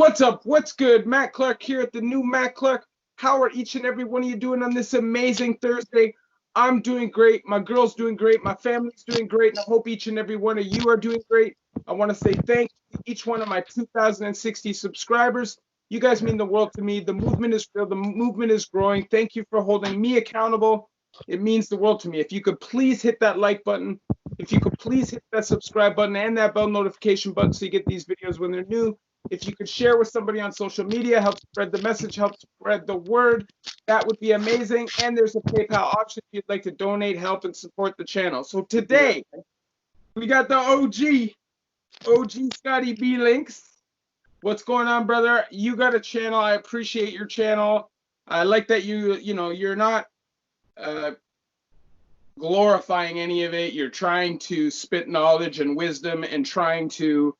What's up? What's good? Matt Clark here at the new Matt Clark. How are each and every one of you doing on this amazing Thursday? I'm doing great. My girl's doing great. My family's doing great. And I hope each and every one of you are doing great. I want to say thank you to each one of my 2,060 subscribers. You guys mean the world to me. The movement is real. The movement is growing. Thank you for holding me accountable. It means the world to me. If you could please hit that like button. If you could please hit that subscribe button and that bell notification button so you get these videos when they're new. If you could share with somebody on social media, help spread the message, help spread the word, that would be amazing. And there's a PayPal option if you'd like to donate, help, and support the channel. So today, we got the OG Scotty Blynx. What's going on, brother? You got a channel. I appreciate your channel. I like that you're not glorifying any of it. You're trying to spit knowledge and wisdom and trying to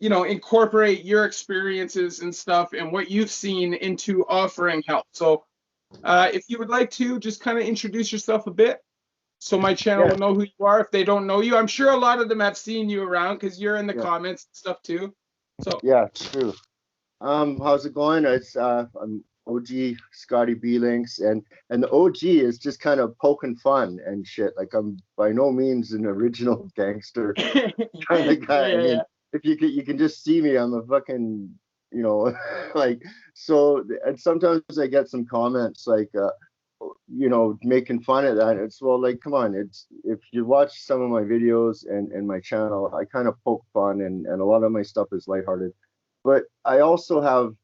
incorporate your experiences and stuff and what you've seen into offering help. So if you would like to just kind of introduce yourself a bit so my channel will know who you are if they don't know you. I'm sure a lot of them have seen you around because you're in the comments and stuff too. So yeah, true. How's it going? I'm OG Scotty Blynx, and the OG is just kind of poking fun and shit. Like, I'm by no means an original gangster kind of guy. I mean, if you can just see me, I'm a fucking, like, so, and sometimes I get some comments like, making fun of that. It's, well, like, come on, it's, if you watch some of my videos and my channel, I kind of poke fun and a lot of my stuff is lighthearted, but I also have,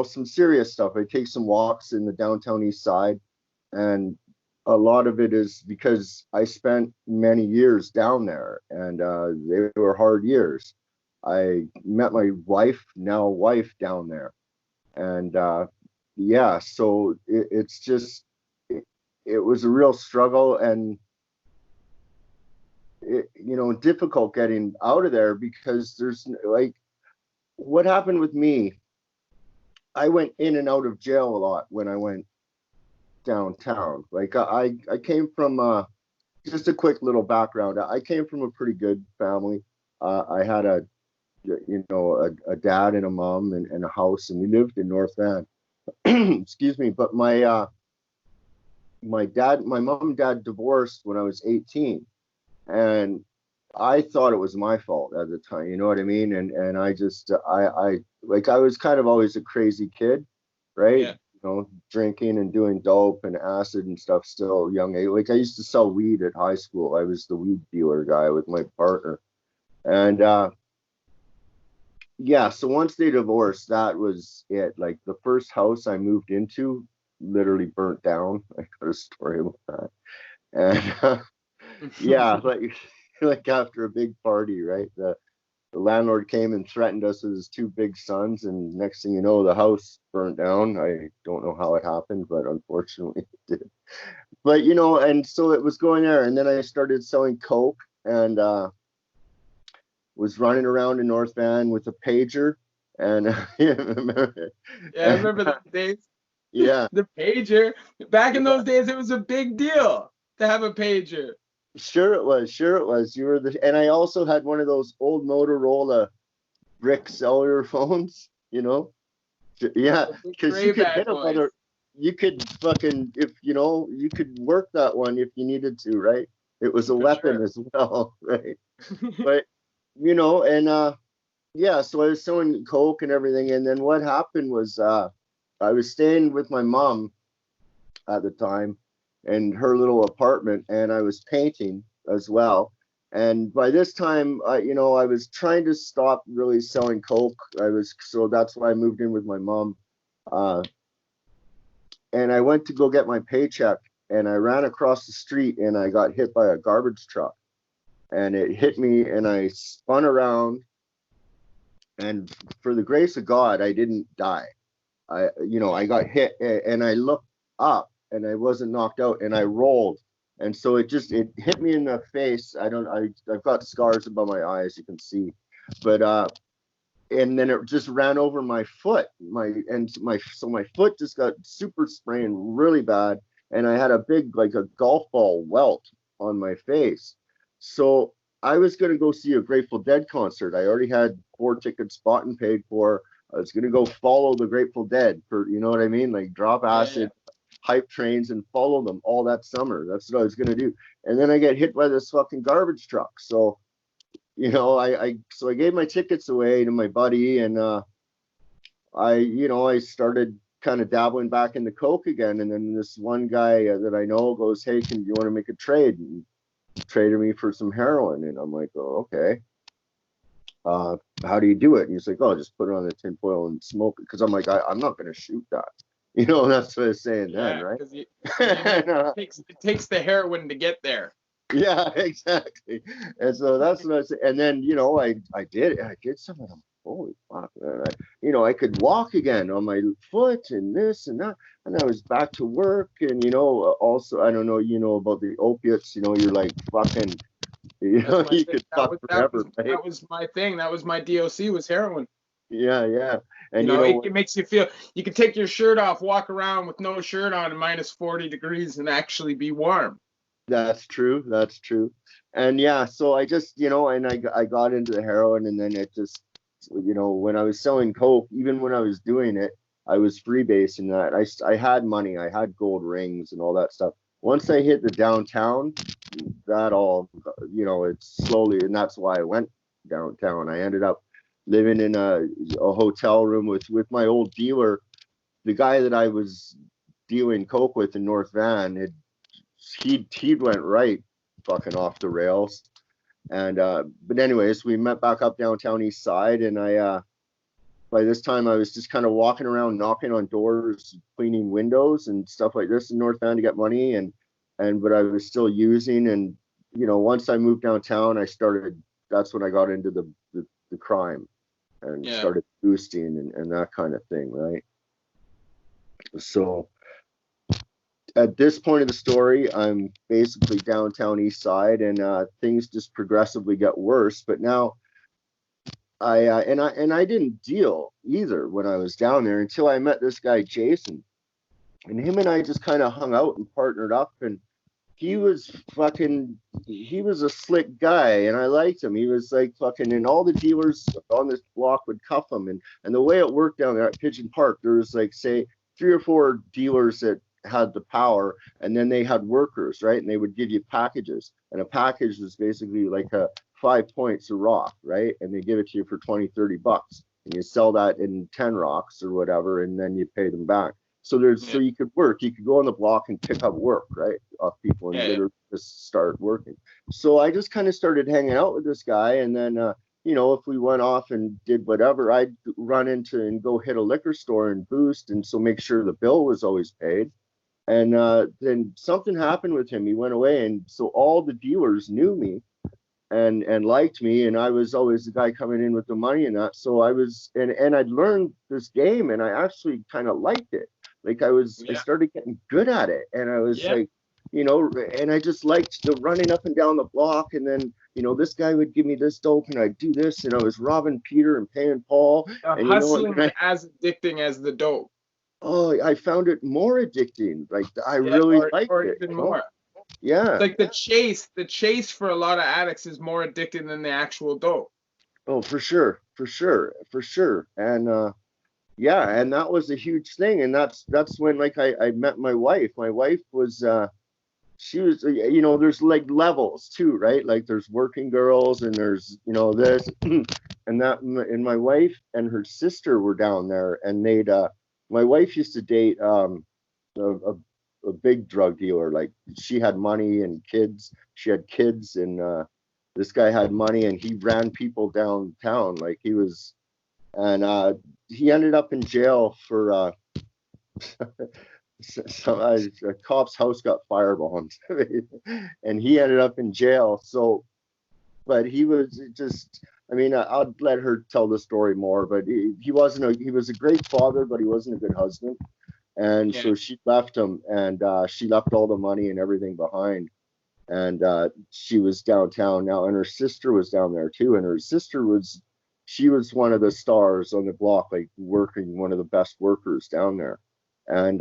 some serious stuff. I take some walks in the downtown east side, and a lot of it is because I spent many years down there, and they were hard years. I met my wife down there, and so it's just, it was a real struggle, and difficult getting out of there, because there's, like, what happened with me, I went in and out of jail a lot when I went downtown. Like, I came from just a quick little background. I came from a pretty good family. I had a dad and a mom and a house, and we lived in North Van. Excuse me. But my mom and dad divorced when I was 18, and I thought it was my fault at the time, you know what I mean? And I just, I was kind of always a crazy kid, right? Yeah. Drinking and doing dope and acid and stuff still young age. Like, I used to sell weed at high school. I was the weed dealer guy with my partner. And so once they divorced, that was it. Like, the first house I moved into literally burnt down. I got a story about that. And like after a big party, right? The landlord came and threatened us with his two big sons, and next thing you know, the house burnt down. I don't know how it happened, but unfortunately it did. But and so it was going there, and then I started selling coke, and was running around in North Van with a pager, and I remember those days. Yeah. The pager. Back in those days, it was a big deal to have a pager. Sure it was. You were and I also had one of those old Motorola brick cellular phones, Yeah, because you could hit a you could fucking, you could work that one if you needed to, right? It was a weapon as well, right? But, so I was selling coke and everything. And then what happened was I was staying with my mom at the time in her little apartment, and I was painting as well. And by this time, I was trying to stop really selling coke. So that's why I moved in with my mom. And I went to go get my paycheck, and I ran across the street, and I got hit by a garbage truck, and it hit me, and I spun around, and for the grace of God, I didn't die. I got hit, and I looked up, and I wasn't knocked out, and I rolled. And so it hit me in the face. I've got scars above my eyes, you can see, but and then it just ran over my foot. So my foot just got super sprained really bad, and I had a big, like a golf ball welt on my face. So I was going to go see a Grateful Dead concert. I already had 4 tickets bought and paid for. I was going to go follow the Grateful Dead for, you know what I mean? Like drop acid, hype trains and follow them all that summer. That's what I was going to do. And then I get hit by this fucking garbage truck. So, you know, so I gave my tickets away to my buddy, and I started kind of dabbling back into coke again. And then this one guy that I know goes, "Hey, can you want to make a trade?" And traded me for some heroin. And I'm like, "Oh, okay. How do you do it?" And he's like, "Oh, just put it on the tinfoil and smoke it." Because I'm like, I'm not going to shoot that. You know, that's what I was saying then, right? It takes the heroin to get there. Yeah, exactly. And so that's what I said. And then, you know, I did some of them. Holy fuck, man. I could walk again on my foot and this and that. And I was back to work. And, you know, also, I don't know, you know, about the opiates, you know, you're like fucking, you know, you could fuck forever. That was my thing. That was my DOC, was heroin. Yeah. And you know, it makes you feel, you can take your shirt off, walk around with no shirt on in minus 40 degrees and actually be warm. That's true. And yeah, so I just, you know, and I got into the heroin, and then it just, you know, when I was selling coke, even when I was doing it, I was freebasing that. I had money, I had gold rings and all that stuff. Once I hit the downtown, that all, you know, it's slowly, and that's why I went downtown. I ended up living in a hotel room with my old dealer. The guy that I was dealing coke with in North Van, he went right fucking off the rails. And but anyways, we met back up downtown East Side, and I by this time I was just kind of walking around knocking on doors, cleaning windows and stuff like this in North Van to get money, and but I was still using. And you know, once I moved downtown, that's when I got into the crime and started boosting and that kind of thing, right? So at this point of the story, I'm basically downtown East Side, and things just progressively get worse. But now I didn't deal either when I was down there until I met this guy Jason, and him and I just kind of hung out and partnered up. And he was a slick guy, and I liked him. He was like fucking, and all the dealers on this block would cuff him. And the way it worked down there at Pigeon Park, there was like, say, 3 or 4 dealers that had the power, and then they had workers, right? And they would give you packages, and a package was basically like a 5 points of rock, right? And they give it to you for 20-30 bucks, and you sell that in 10 rocks or whatever, and then you pay them back. So so you could go on the block and pick up work, right, off people, and literally just start working. So I just kind of started hanging out with this guy, and then you know, if we went off and did whatever, I'd run into and go hit a liquor store and boost, and so make sure the bill was always paid. And then something happened with him. He went away, and so all the dealers knew me and liked me, and I was always the guy coming in with the money and that. So I was, and I'd learned this game, and I actually kind of liked it. Like I started getting good at it, and I was like, you know, and I just liked the running up and down the block, and then, you know, this guy would give me this dope, and I'd do this, and I was robbing Peter and paying Paul. And hustling is as addicting as the dope. Oh, I found it more addicting. Like I really liked it. Even more. Yeah. It's like the chase for a lot of addicts is more addicting than the actual dope. Oh, for sure. And and that was a huge thing. And that's when like I met my wife. My wife was she was, you know, there's like levels too, right? Like there's working girls, and there's, you know, this and that, and my wife and her sister were down there, and they'd my wife used to date a big drug dealer. Like she had money and kids. She had kids, and this guy had money, and he ran people downtown. Like he was, and he ended up in jail for a cop's house got firebombed, and he ended up in jail. So, but he was just, I mean, I'll let her tell the story more, but he was a great father, but he wasn't a good husband. And so she left him, and she left all the money and everything behind. And she was downtown now, and her sister was down there too. And her sister she was one of the stars on the block, like working, one of the best workers down there. And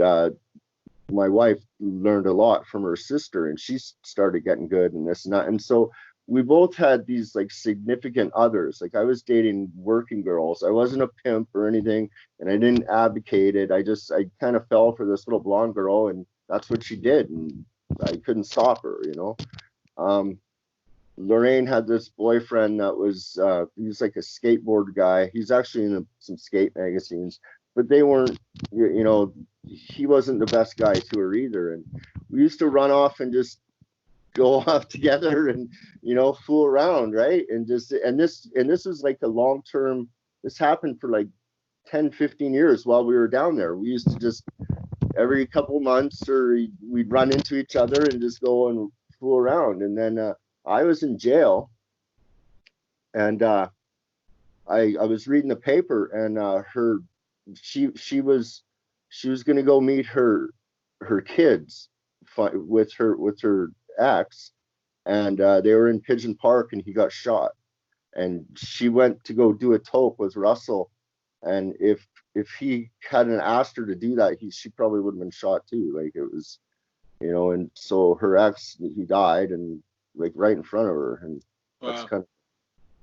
my wife learned a lot from her sister, and she started getting good and this and that. And so we both had these like significant others. Like I was dating working girls. I wasn't a pimp or anything, and I didn't advocate it. I kind of fell for this little blonde girl, and that's what she did, and I couldn't stop her, you know. Um, Lorraine had this boyfriend that was he was like a skateboard guy. He's actually in some skate magazines, but they weren't, you know, he wasn't the best guy to her either. And we used to run off and just go off together and, you know, fool around, right? And just and this was like a long term. This happened for like 10, 15 years while we were down there. We used to just every couple months or we'd run into each other and just go and fool around. And then I was in jail, and I was reading the paper, and she was going to go meet her kids with her ex, and they were in Pigeon Park, and he got shot, and she went to go do a toke with Russell, and if he hadn't asked her to do that, she probably would have been shot too. Like it was, you know, and so her ex, he died, and like right in front of her, and that's Wow. kind of,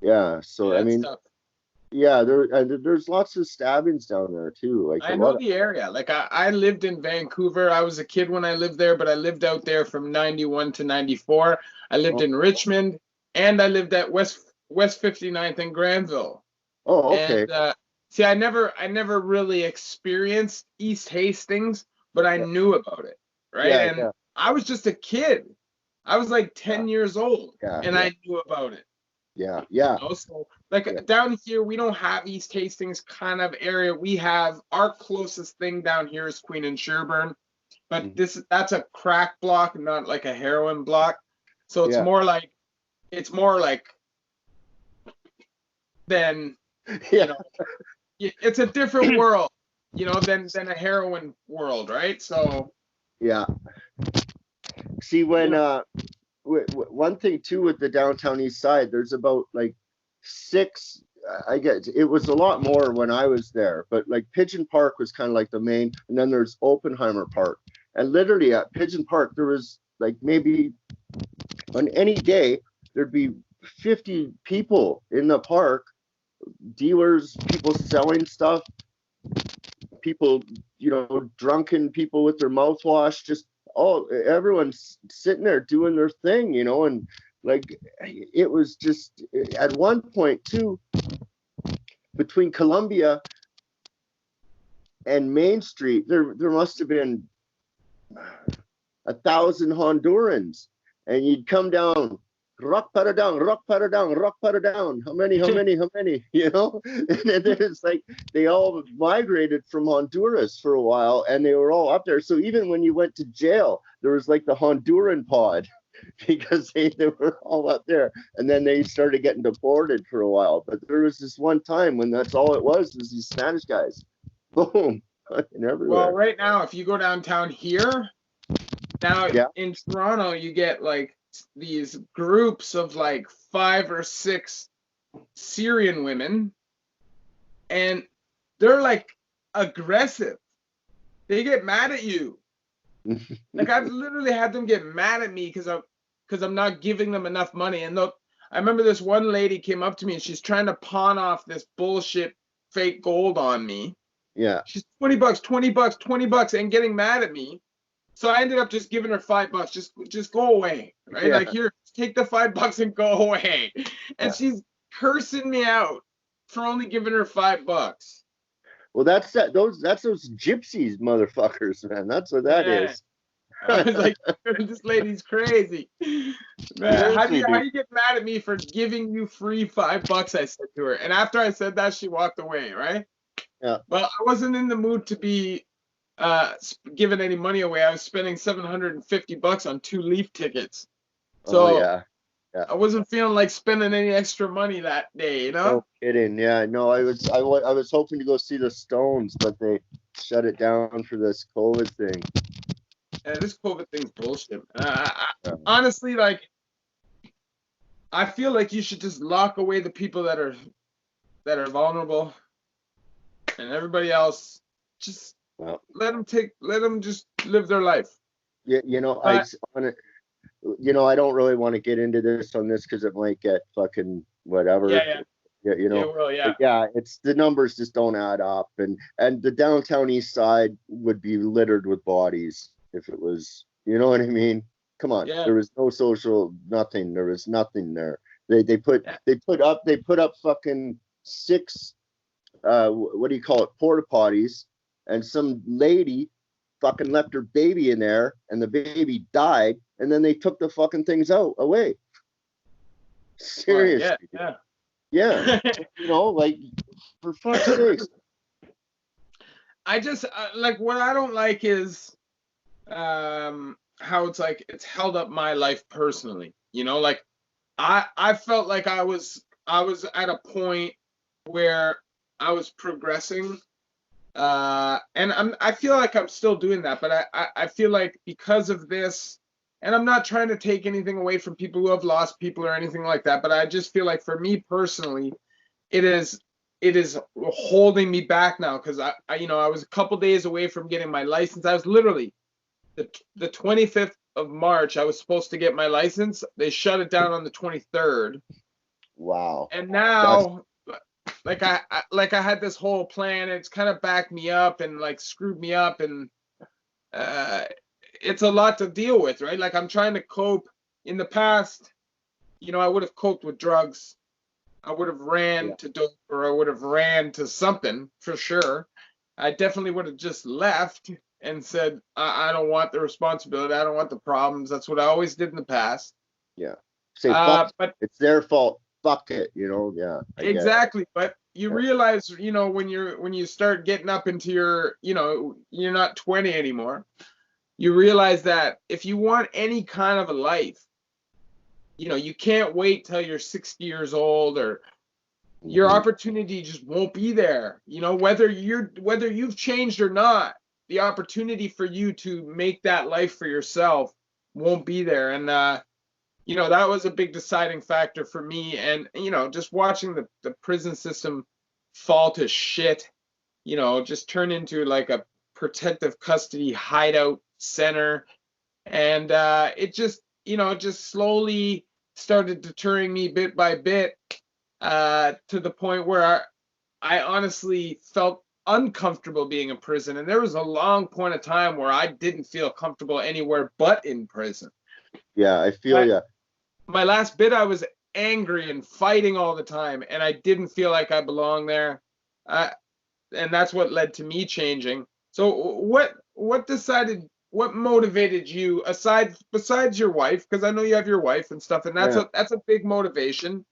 yeah. So Yeah, I mean, tough. yeah, there's lots of stabbings down there too. Like I a know lot of, the area. Like I lived in Vancouver. I was a kid when I lived there, but I lived out there from 91 to 94. I lived oh, in Richmond, and I lived at West 59th in Granville. oh, okay, And see, I never really experienced East Hastings, but I yeah, knew about it, right? yeah, And yeah, I was just a kid. I was like yeah, 10 years old, yeah, and yeah, I knew about it. yeah, yeah, So like down here, we don't have East Hastings kind of area. We have our closest thing down here is Queen and Sherburne, but mhm, that's a crack block, not like a heroin block. So yeah, it's more like than you yeah, know it's a different world, than a heroin world, right? So yeah. See, you when know, one thing too with the downtown east side, there's about like six. I guess it was a lot more when I was there, but like Pigeon Park was kind of like the main, and then there's Oppenheimer Park, and literally at Pigeon Park there was like maybe on any day there'd be 50 people in the park, dealers, people selling stuff, people, you know, drunken people with their mouthwash, just everyone's sitting there doing their thing, you know, and like it was just at one point too, between Columbia and Main Street, there must have been 1,000 Hondurans, and you'd come down, rock para down, rock para down, rock para down. How many? How many? How many? You know, and then it's like they all migrated from Honduras for a while, and they were all up there. So even when you went to jail, there was like the Honduran pod because they were all up there, and then they started getting deported for a while. But there was this one time when that's all it was these Spanish guys, boom, fucking well, everywhere. right now if you go downtown here, now Yeah, in Toronto you get like these groups of like 5 or 6 Syrian women, and they're like aggressive. They get mad at you. Like I've literally had them get mad at me because I'm not giving them enough money. And I remember this one lady came up to me and she's trying to pawn off this bullshit fake gold on me. yeah, She's $20, $20, $20, and getting mad at me. So I ended up just giving her $5. Just go away, right? yeah, Like here, take the $5 and go away. And yeah. she's cursing me out for only giving her $5. Well, that's those gypsies, motherfuckers, man. That's what that Man, is. I was like, this lady's crazy. Man, how do Seriously, you how dude. do you get mad at me for giving you free $5? I said to her, and after I said that, she walked away. Right? Yeah. Well, I wasn't in the mood to be giving any money away. I was spending $750 on 2 Leaf tickets, Oh so yeah. Yeah. I wasn't feeling like spending any extra money that day. You know? No kidding. Yeah. No, I was hoping to go see the Stones, but they shut it down for this COVID thing. Yeah, this COVID thing's bullshit. Yeah. Honestly, like, I feel like you should just lock away the people that are vulnerable, and everybody else just Well, let them just live their life. you know, But on it. you know, I don't really want to get into this on this because it might get fucking whatever. Yeah, Yeah, you yeah, know. well, yeah. But yeah, it's the numbers just don't add up, and the downtown east side would be littered with bodies if it was, you know what I mean? Come on, Yeah. there was no social nothing. There was nothing there. Yeah. They put up fucking six what do you call it, porta potties, and some lady fucking left her baby in there, and the baby died, and then they took the fucking things out away. Well, yeah, Seriously, yeah. yeah, you know, like for fuck's sakes. I just like what I don't like is how it's like it's held up my life personally. You know, like I felt like I was at a point where I was progressing, and I feel like I'm still doing that, but I feel like because of this, and I'm not trying to take anything away from people who have lost people or anything like that, but I just feel like for me personally, it is it is holding me back now because I you know I was a couple days away from getting my license. I was literally the 25th of March. I was supposed to get my license. They shut it down on the 23rd, Wow, and that's now like I had this whole plan. It's kind of backed me up and like screwed me up, and uh, it's a lot to deal with, right? Like I'm trying to cope. In the past, you know, I would have coped with drugs. I would have ran yeah, to dope, or I would have ran to something for sure. I definitely would have just left and said, I don't want the responsibility. I don't want the problems. That's what I always did in the past. yeah. Say fuck. But It's their fault. Fuck it. You know. Yeah, I get it. exactly. But you Yeah, realize, you know, when you start getting up into your, you know, you're not 20 anymore. You realize that if you want any kind of a life, you know, you can't wait till you're 60 years old, or your mhm. opportunity just won't be there. You know, whether you've changed or not, the opportunity for you to make that life for yourself won't be there. And you know, that was a big deciding factor for me. And you know, just watching the prison system fall to shit, you know, just turn into like a protective custody hideout center. And it just, you know, it just slowly started deterring me bit by bit, to the point where I honestly felt uncomfortable being in prison. And there was a long point of time where I didn't feel comfortable anywhere but in prison. Yeah, I feel My, yeah. my last bit, I was angry and fighting all the time, and I didn't feel like I belonged there. Uh, and that's what led to me changing. So what motivated you besides your wife? Because I know you have your wife and stuff, and Yeah. that's a big motivation.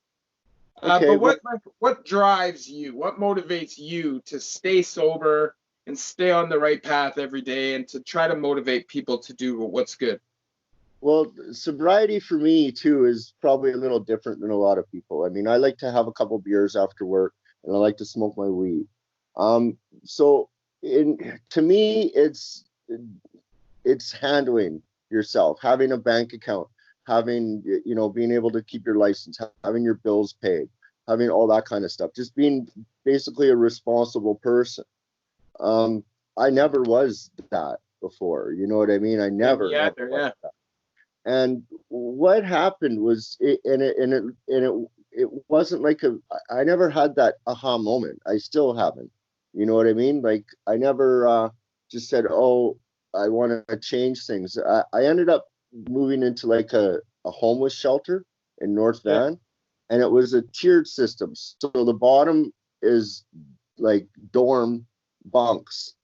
Okay. But Well, what drives you? What motivates you to stay sober and stay on the right path every day, and to try to motivate people to do what's good? Well, sobriety for me too is probably a little different than a lot of people. I mean, I like to have a couple beers after work, and I like to smoke my weed. So in to me, it's handling yourself, having a bank account, having, you know, being able to keep your license, having your bills paid, having all that kind of stuff. Just being basically a responsible person. Um, I never was that before. You know what I mean? I Yeah, me never either. was. Yeah, And what happened was, it wasn't like I never had that aha moment. I still haven't. You know what I mean? Like I never just said, oh, I want to change things. I ended up moving into like a homeless shelter in North yeah, Van, and it was a tiered system. So the bottom is like dorm bunks.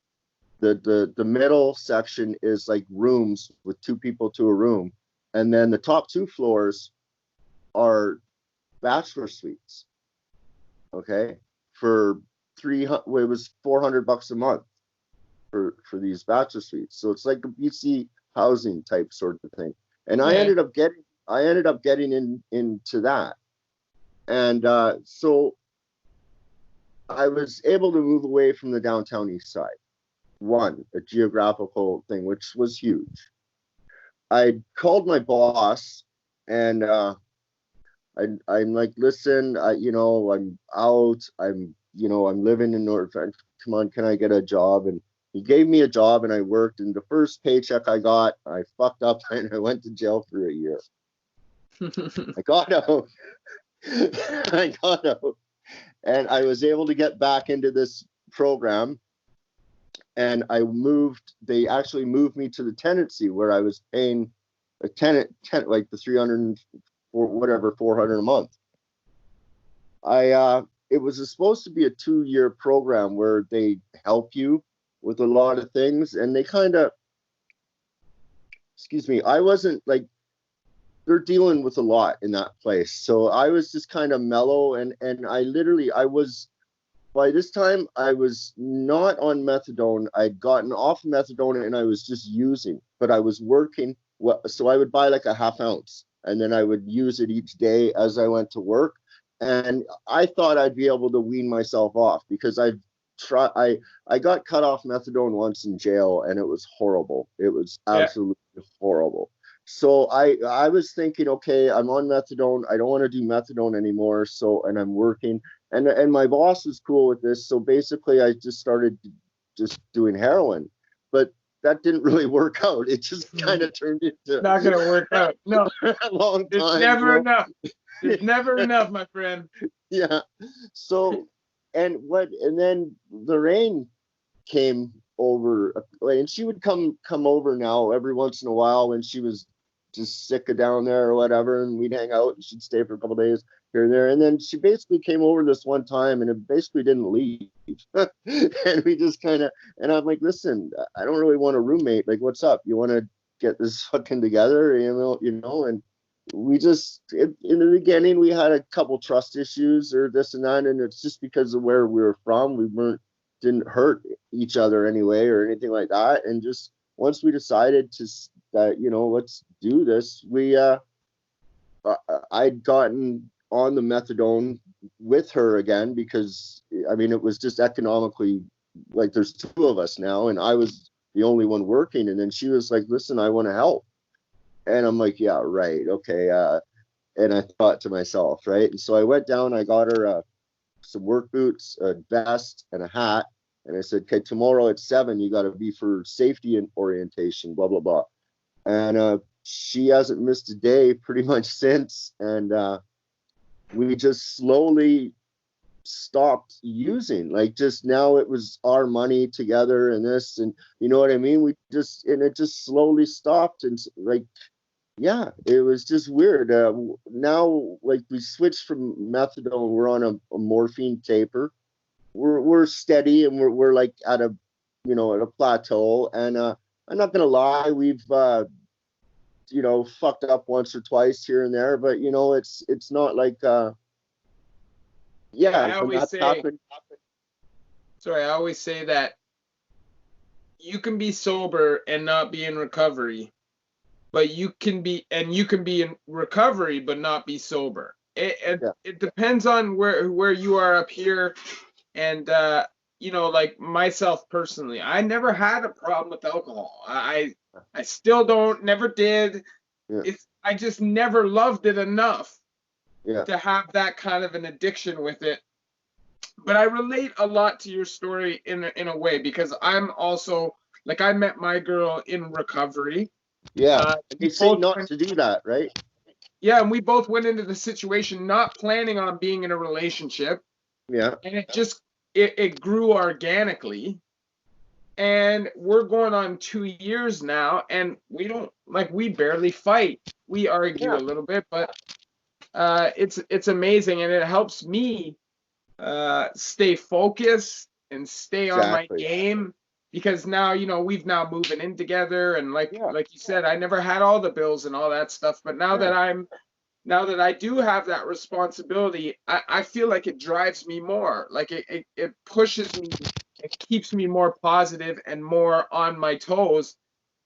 The middle section is like rooms with two people to a room, and then the top two floors are bachelor suites. Okay, for 300, it was $400 a month for these bachelor suites. So it's like a BC housing type sort of thing. And yeah. I ended up getting into that, and so I was able to move away from the downtown east side. One, a geographical thing, which was huge. I called my boss, and I'm like, listen, you know, I'm out. I'm, you know, I'm living in North. Come on, can I get a job? And he gave me a job and I worked, and the first paycheck I got, I fucked up and I went to jail for a year. I got out. I got out, and I was able to get back into this program, and I moved. They actually moved me to the tenancy where I was paying a tenant like the 300 or whatever, 400 a month. It was supposed to be a 2-year program where they help you with a lot of things, and they kind of, excuse me, I wasn't like, they're dealing with a lot in that place, so I was just kind of mellow, and I was, by this time I was not on methadone. I'd gotten off methadone and I was just using, but I was working. So I would buy like a half ounce and then I would use it each day as I went to work. And I thought I'd be able to wean myself off because I got cut off methadone once in jail and it was horrible. It was absolutely horrible. So I was thinking, okay, I'm on methadone. I don't want to do methadone anymore. So, and I'm working, and my boss was cool with this. So basically I just started just doing heroin, but that didn't really work out. It just kind of turned into Not gonna work out. No, a long time. it's never enough. It's never enough, my friend. Yeah. So, and then Lorraine came over, and she would come over now every once in a while when she was just sick of down there or whatever, and we'd hang out and she'd stay for a couple of days here and there. And then she basically came over this one time and it basically didn't leave. And we just kind of, and I'm like, listen, I don't really want a roommate. Like, what's up? You want to get this fucking together? You know, and we just, in the beginning, we had a couple trust issues or this and that. And it's just because of where we were from. We didn't hurt each other anyway or anything like that. And just once we decided to, that, you know, let's do this, I'd gotten on the methadone with her again because, I mean, it was just economically, like, there's 2 of us now and I was the only one working. And then she was like, listen, I want to help. And I'm like, yeah, right. Okay. And I thought to myself, right. And so I went down, I got her some work boots, a vest and a hat. And I said, okay, tomorrow at 7, you got to be for safety and orientation, blah, blah, blah. And she hasn't missed a day pretty much since. And we just slowly stopped using, like, just now it was our money together and this, and you know what I mean? It just slowly stopped. And like, yeah, it was just weird. Now, like, we switched from methadone, we're on a morphine taper. We're steady and we're like at a, you know, at a plateau. And I'm not gonna lie, we've you know, fucked up once or twice here and there, but you know, it's not like yeah, I always say that you can be sober and not be in recovery, but you can be in recovery but not be sober. It depends on where you are up here. And you know, like myself personally, I never had a problem with alcohol. I still don't, never did. Yeah. I just never loved it enough to have that kind of an addiction with it. But I relate a lot to your story in a way, because I'm also, like, I met my girl in recovery. Yeah, you say not to do that, right? Yeah, and we both went into the situation not planning on being in a relationship. Yeah. And it grew organically. And we're going on 2 years now, and we barely fight. We argue a little bit, but it's amazing, and it helps me stay focused and stay on my game, because now, you know, we've now moving in together, and like you said, I never had all the bills and all that stuff, but now that I do have that responsibility, I feel like it drives me more. Like it pushes me, it keeps me more positive and more on my toes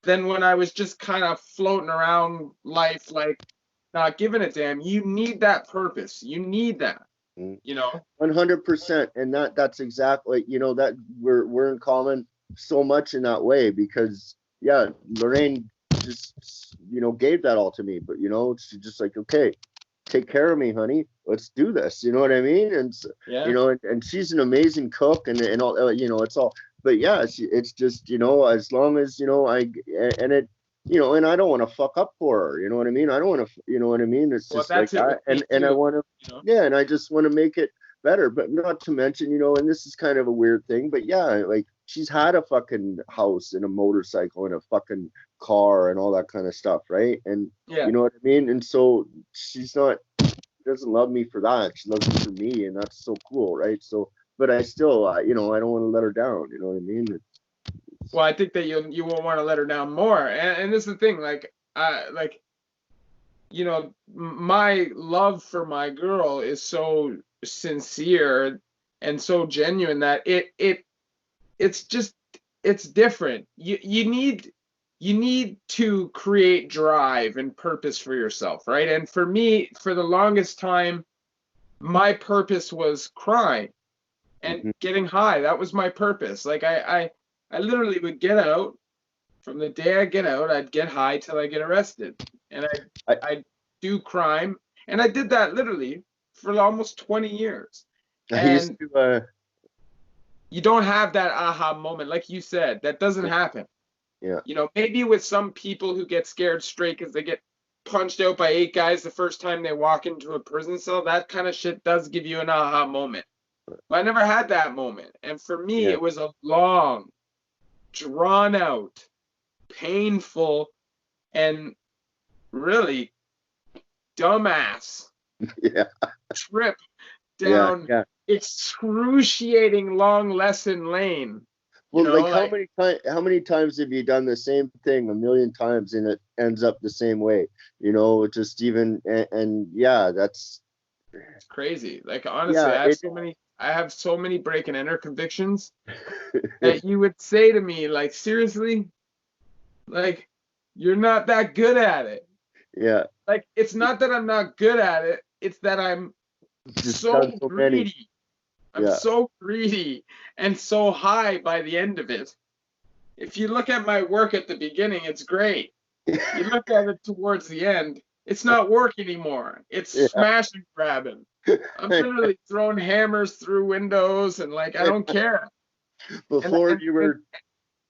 than when I was just kind of floating around life, like not giving a damn. You need that purpose. You need that. You know, 100%. And that's exactly, you know, that we're in common so much in that way, because Lorraine just, you know, gave that all to me. But, you know, she's just like, okay, take care of me, honey, let's do this, you know what I mean? And you know, and she's an amazing cook, and all, you know, it's all, but yeah, it's just, as long as, and it, and I don't want to fuck up for her. You know what I mean? I don't want to, you know what I mean? It's Well, just like that's it with me and I too. want to, You know? yeah, and I just want to make it better. But not to mention, and this is kind of a weird thing, but yeah, like she's had a fucking house and a motorcycle and a fucking car and all that kind of stuff, right? And Yeah. you know what I mean? And so she's not, doesn't love me for that. She loves me for me, and that's so cool, right? So, but I still, I don't want to let her down. You know what I mean? Well, I think that you won't want to let her down more. And this is the thing, like my love for my girl is so sincere and so genuine that it's just it's different. You need to create drive and purpose for yourself, right? And for me, for the longest time, my purpose was crime and Mhm. getting high. That was my purpose. Like I literally would get out. From the day I get out, I'd get high till I get arrested, and I, I do crime, and I did that literally for almost 20 years. I used And to, you don't have that aha moment, like you said. That doesn't happen. yeah, Maybe with some people who get scared straight because they get punched out by 8 guys the first time they walk into a prison cell. That kind of shit does give you an aha moment. But I never had that moment, and for me, yeah, it was a long, drawn out, painful, and really dumbass yeah, trip yeah, down yeah. excruciating long lesson lane. Well, like Like how many times have you done the same thing a million times and it ends up the same way? Just even and yeah, that's it's crazy. Like honestly, yeah, it I have so many break and enter convictions that you would say to me, like, seriously, like you're not that good at it. yeah, Like it's not that I'm not good at it, it's that I'm just so done so many. greedy. I'm Yeah. so greedy and so high by the end of it. If you look at my work at the beginning, it's great. You look at it towards the end, it's not work anymore. It's Yeah. smash and grabbing. I'm literally throwing hammers through windows and like I don't care. And Before and you and, were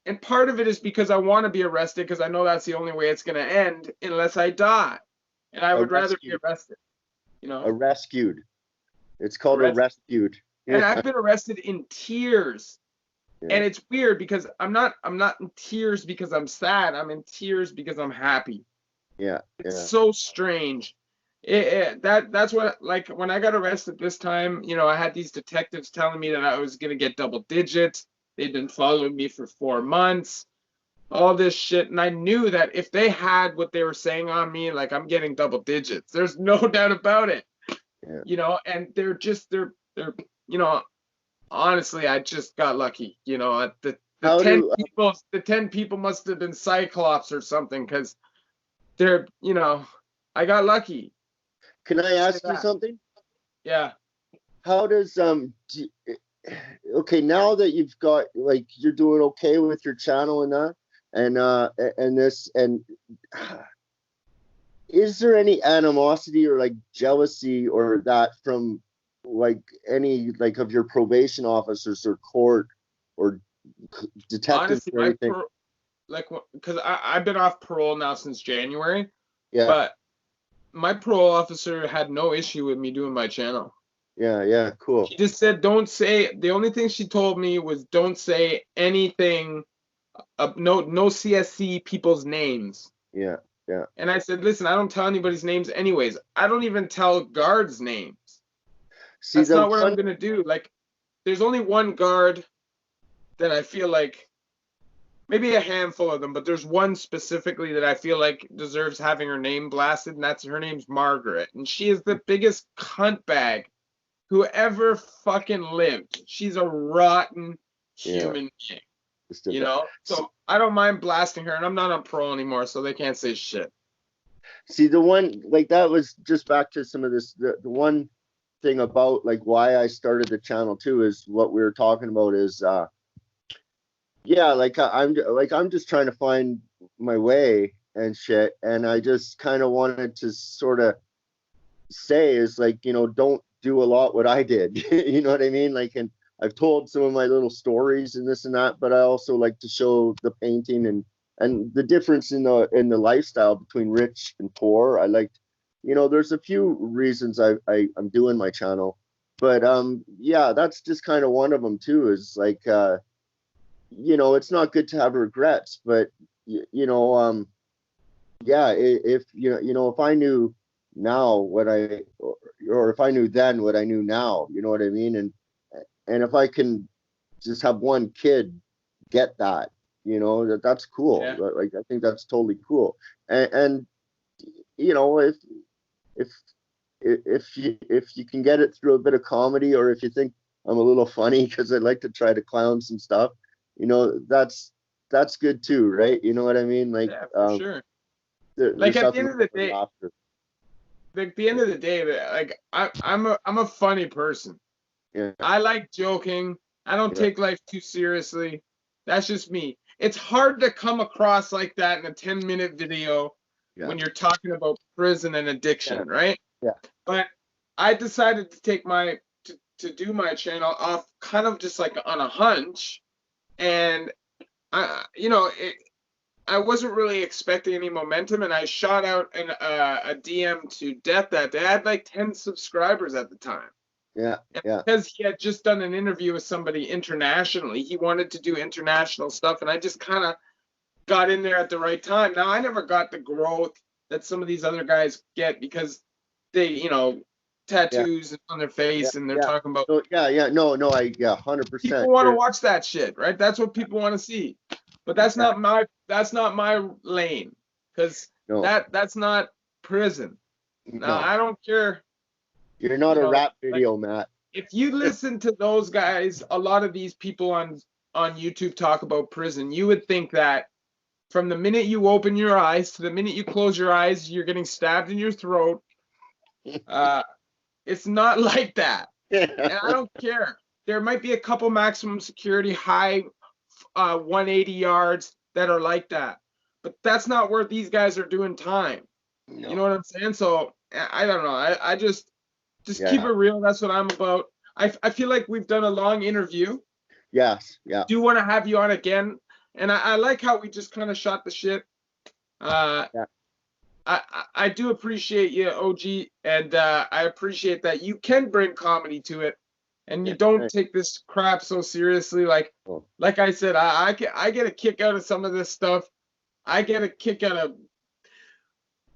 and part of it is because I want to be arrested because I know that's the only way it's going to end unless I die. And I a would rather be rescued, arrested, a rescued. It's called a arrested. rescued. And Yeah. I've been arrested in tears. Yeah. And it's weird because I'm not in tears because I'm sad. I'm in tears because I'm happy. Yeah. It's Yeah. so strange. That's what, like, when I got arrested this time, I had these detectives telling me that I was gonna get double digits. They'd been following me for 4 months, all this shit, and I knew that if they had what they were saying on me, like I'm getting double digits. There's no doubt about it. Yeah. And they're you know honestly, I just got lucky. The How 10 do people, the 10 people must have been Cyclops or something because I got lucky. can I I'll say ask you that. something? Yeah. How does okay, now that you've got, like, you're doing okay with your channel and that, and this, and is there any animosity or like jealousy or that from like any like of your probation officers or court or detectives Honestly, or anything? because I've been off parole now since January, Yeah, but my parole officer had no issue with me doing my channel. yeah, yeah, cool. She just said, don't say, the only thing she told me was don't say anything, no CSC people's names. Yeah, yeah. And I said, listen, I don't tell anybody's names anyways. I don't even tell guards' names. See That's the not what I'm one, gonna do. Like, there's only one guard that I feel like, maybe a handful of them, but there's one specifically that I feel like deserves having her name blasted, and her name's Margaret. And she is the biggest cunt bag who ever fucking lived. She's a rotten yeah, human being, just did that. So I don't mind blasting her, and I'm not on parole anymore, so they can't say shit. See the one, like, that was just back to some of this, the one thing about like why I started the channel too is what we were talking about is yeah, like I'm just trying to find my way and shit, and I just kind of wanted to sort of say is like, don't do a lot what I did. You know what I mean? Like, and I've told some of my little stories and this and that, but I also like to show the painting and the difference in the lifestyle between rich and poor. I like, there's a few reasons I'm doing my channel, but yeah, that's just kind of one of them too. Is like it's not good to have regrets, but yeah, if if I knew now or if I knew then what I knew now, you know what I mean, and if I can just have one kid get that, that's cool. Yeah. Like I think that's totally cool. And if if you can get it through a bit of comedy, or if you think I'm a little funny because I like to try to clown some stuff, that's good too, right? You know what I mean? Like, Yeah, for sure. Like there's at the nothing end of the wrong with day, laughter. like the end of the day, like I'm a funny person. Yeah, I like joking. I don't yeah, take life too seriously. That's just me. It's hard to come across like that in a 10-minute video yeah, when you're talking about prison and yeah, addiction, right? yeah, But I decided to take to do my channel off kind of just like on a hunch, and I wasn't really expecting any momentum, and I shot out a DM to Death that day. I had like 10 subscribers at the time. yeah, And yeah, because he had just done an interview with somebody internationally, he wanted to do international stuff, and I just kind of got in there at the right time. Now, I never got the growth that some of these other guys get because they, yeah, tattoos on their yeah, face, and they're yeah. talking about So yeah, no, 100%. people want to watch that shit, right? That's what people want to see. But that's Yeah, not my lane, because no, that's not prison. Now, no, I don't care, you're not a rap like video, Matt. if you listen to those guys, a lot of these people on YouTube talk about prison, you would think that from the minute you open your eyes to the minute you close your eyes, you're getting stabbed in your throat. It's not like that. And I don't care. There might be a couple maximum security high 180 yards that are like that. But that's not where these guys are doing time. You know No, what I'm saying? So I don't know. I just keep yeah, it real. That's what I'm about. I feel like we've done a long interview. yes, yeah, Do want to have you on again. And I like how we just kind of shot the shit. Uh, yeah, I do appreciate you, OG, and I appreciate that you can bring comedy to it, and you yeah, don't thanks. take this crap so seriously. Oh, Like I said, I get a kick out of some of this stuff. I get a kick out of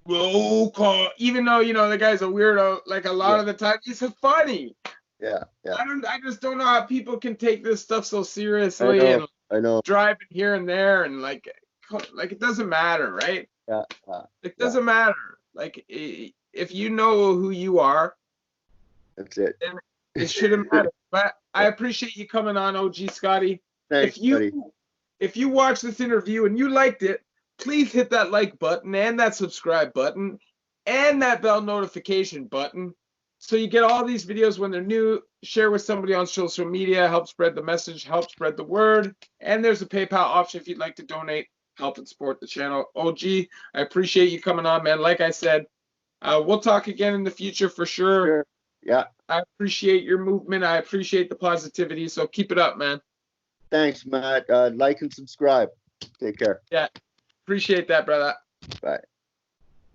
roll call, even though the guy's a weirdo. Like a lot yeah, of the time, he's funny. yeah, yeah. I just don't know how people can take this stuff so I seriously know, and I know. driving here and there, and like it doesn't matter, right? Yeah, It yeah. doesn't matter. Like if you know who you are, That's it. then it shouldn't matter. But I appreciate you coming on, OG Scotty. Thanks, If you buddy. if you watched this interview and you liked it, please hit that like button and that subscribe button and that bell notification button so you get all these videos when they're new. Share with somebody on social media, help spread the message, help spread the word. And there's a PayPal option if you'd like to donate, help and support the channel. OG, I appreciate you coming on, man. Like I said, we'll talk again in the future for sure. Sure. Yeah. I appreciate your movement. I appreciate the positivity. So keep it up, man. Thanks, Matt. Like and subscribe. Take care. Yeah, appreciate that, brother. Bye.